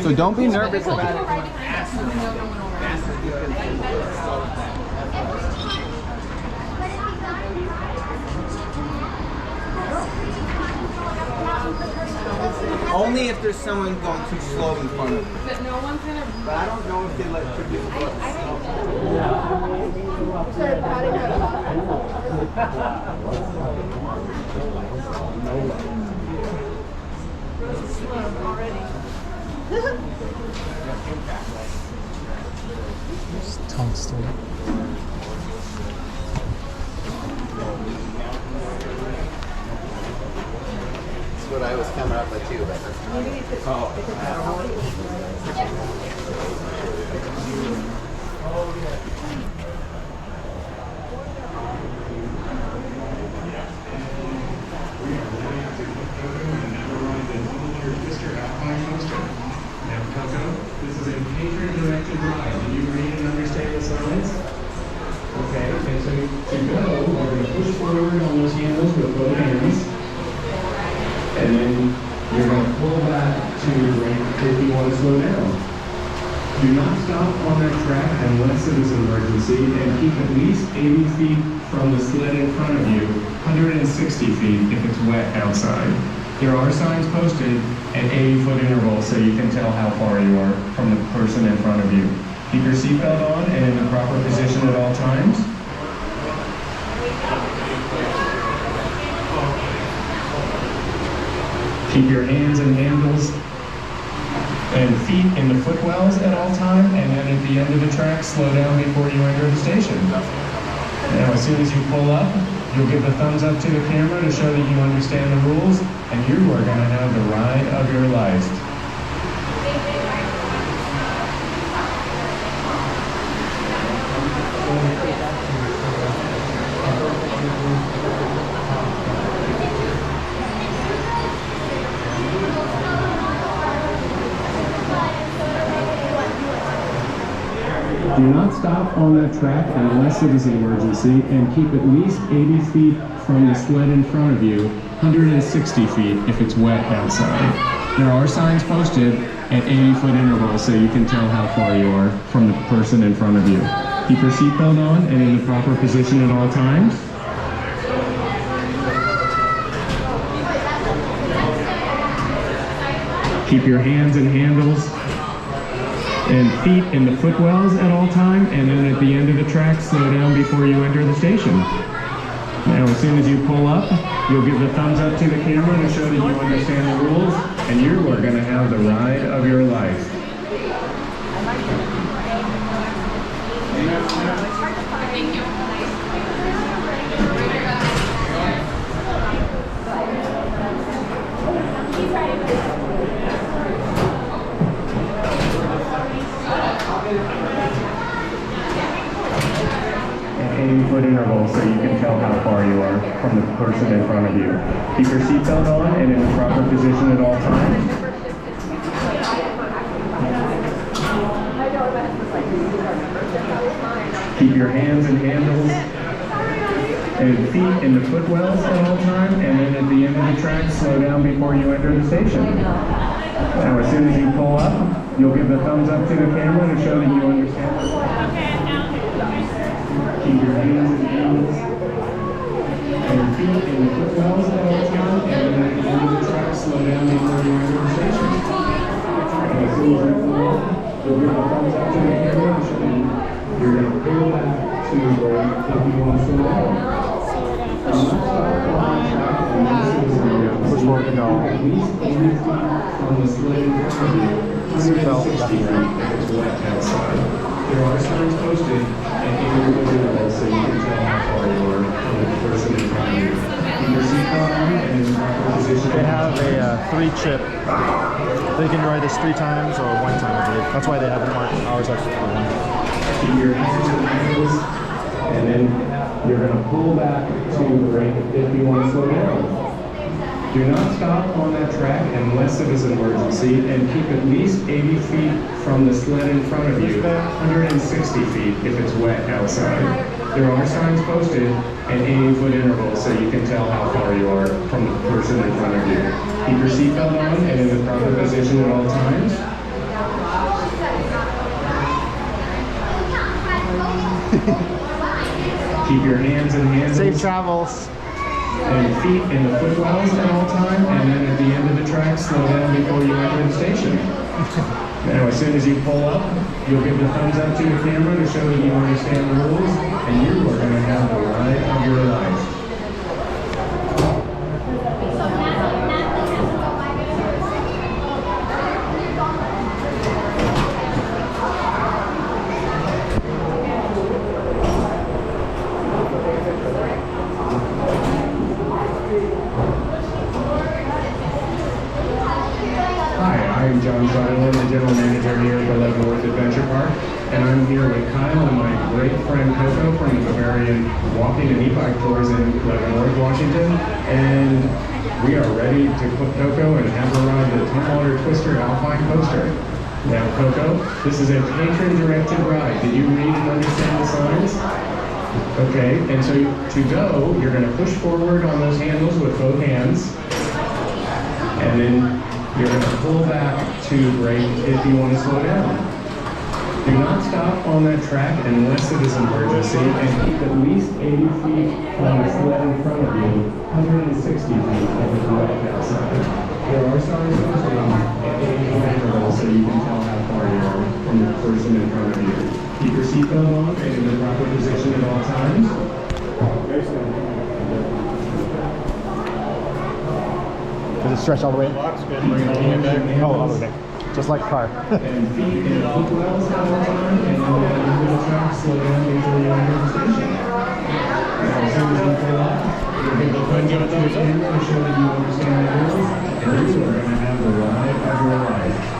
So don't be nervous about it. Only if there's someone going too slow in front of you. But no one kind of. But I don't know if they let people go. Started patting her already. Just tungsten. That's what I was coming up with too, but Alpine coaster. Now, Coco, this is a patron-directed ride. Do you read and understand the signs? Okay, and so to go, we're going to push forward on those handles with both hands. And then you're going to pull back to right if you want to slow down. Do not stop on that track unless it is an emergency, and keep at least 80 feet from the sled in front of you, 160 feet if it's wet outside. There are signs posted at 80-foot intervals so you can tell how far you are from the person in front of you. Keep your seatbelt on and in the proper position at all times. Keep your hands and handles and feet in the footwells at all time, and then at the end of the track, slow down before you enter the station. Now, as soon as you pull up, you'll give the thumbs up to the camera to show that you understand the rules, and you are going to have the ride of your life. Do not stop on that track unless it is an emergency, and keep at least 80 feet from the sled in front of you, 160 feet if it's wet outside. There are signs posted at 80-foot intervals so you can tell how far you are from the person in front of you. Keep your seatbelt on and in the proper position at all times. Keep your hands and handles and feet in the footwells at all time, and then at the end of the track, slow down before you enter the station. Now, as soon as you pull up, you'll give the thumbs up to the camera to show that you understand the rules, and you are going to have the ride of your life. Thank you. At 80-foot intervals so you can tell how far you are from the person in front of you. Keep your seatbelt on and in the proper position at all times. Keep your hands and handles And feet in the footwells at all time, and then at the end of the track, slow down before you enter the station. Now, as soon as you pull up, you'll give the thumbs up to the camera to show that you understand. Keep your hands in heels. And feet in the footwells at all time, and then at the end of the track, slow down before you enter the station. And as soon as you pull up, you'll give the thumbs up to the camera to show that you're going to pull back to brake if you want to slow down. Which one to go? At least 80 feet from the sled in front of you. 160 feet if it's wet outside. There are signs posted and even visible so you can tell how far you are from the person in front of you. Keep your seatbelt on and in the proper position. They have a 3-chip. They can ride this 3 times or 1 time, I believe. That's why they have it marked. Ours actually for 1. Keep your hands in the heels, and then you're going to pull back to brake if you want to slow down. Do not stop on that track unless it is an emergency, and keep at least 80 feet from the sled in front of you, 160 feet if it's wet outside. There are signs posted at 80-foot intervals so you can tell how far you are from the person in front of you. Keep your seatbelt on and in the proper position at all times. Keep your hands in handles. Safe travels. And feet in the footwells at all time, and then at the end of the track, slow down before you enter the station. Now, as soon as you pull up, you'll give the thumbs up to the camera to show that you understand the rules, and you are going to have the ride of your life. I'm John Sutherland, the general manager here at the Leavenworth Adventure Park, and I'm here with Kyle and my great friend Coco from the Bavarian Walking and E-Bike Tours in Leavenworth, Washington, and we are ready to put Coco and have her ride the Tumwater Twister Alpine coaster. Now, Coco, this is a patron-directed ride. Did you read and understand the signs? Okay, and so to go, you're going to push forward on those handles with both hands, and then you're going to pull back to brake if you want to slow down. Do not stop on that track unless it is an emergency, and keep at least 80 feet from the sled in front of you, 160 feet if it's wet outside. There are signs posted at 80-foot intervals so you can tell how far you are from the person in front of you. Keep your seatbelt on and in the proper position at all times. Does it stretch all the way? Bring it all the way back. Oh, all the way back. Just like a car. And feet in the footwells all the time, and then at the middle track, slow down before you enter the station. Now, as soon as you pull up, you'll give the thumbs up to the camera to show that you understand the rules, and you are going to have the ride of your life.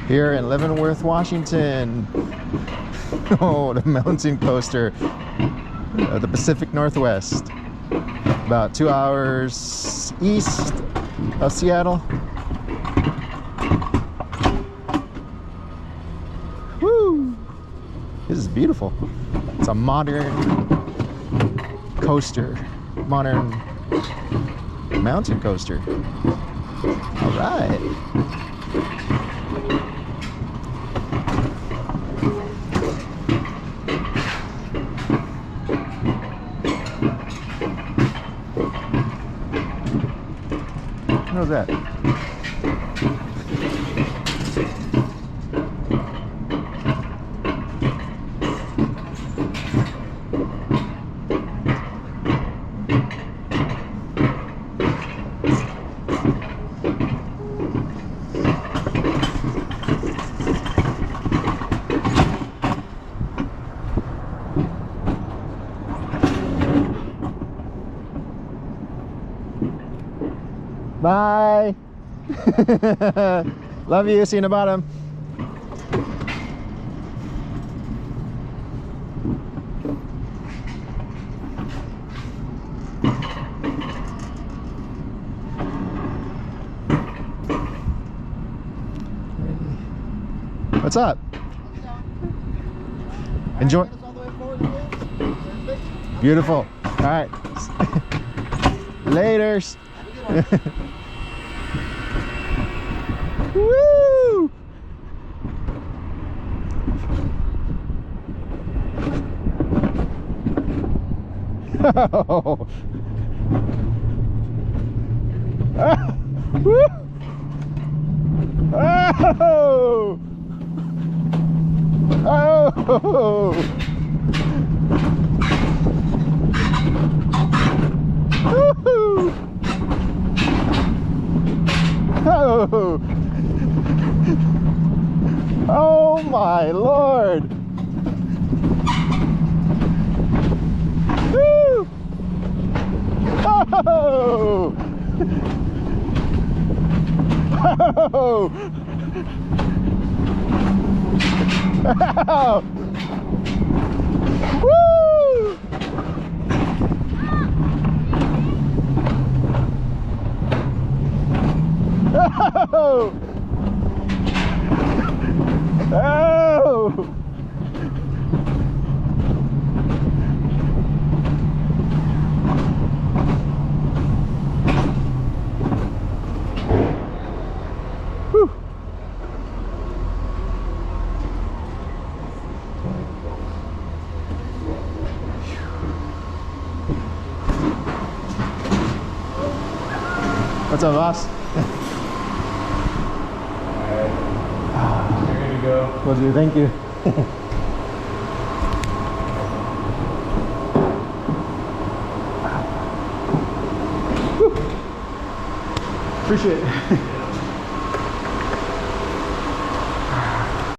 Here in Leavenworth, Washington. Oh, the mountain coaster of the Pacific Northwest. About 2 hours east of Seattle. Woo! This is beautiful. It's a modern coaster, modern mountain coaster. All right. What was that? Bye. Love you. See you in the bottom. What's up? Enjoy. Beautiful. All right. Laters. Woo! Oh. Ah. Woo! Oh! Oh! Woo-hoo! Oh! Oh my Lord! Woo! Oh! Oh! Oh! Woo! Oh! Oh! Whew. What's up, boss? You're good to go. Will do. Thank you. Whew. Appreciate it.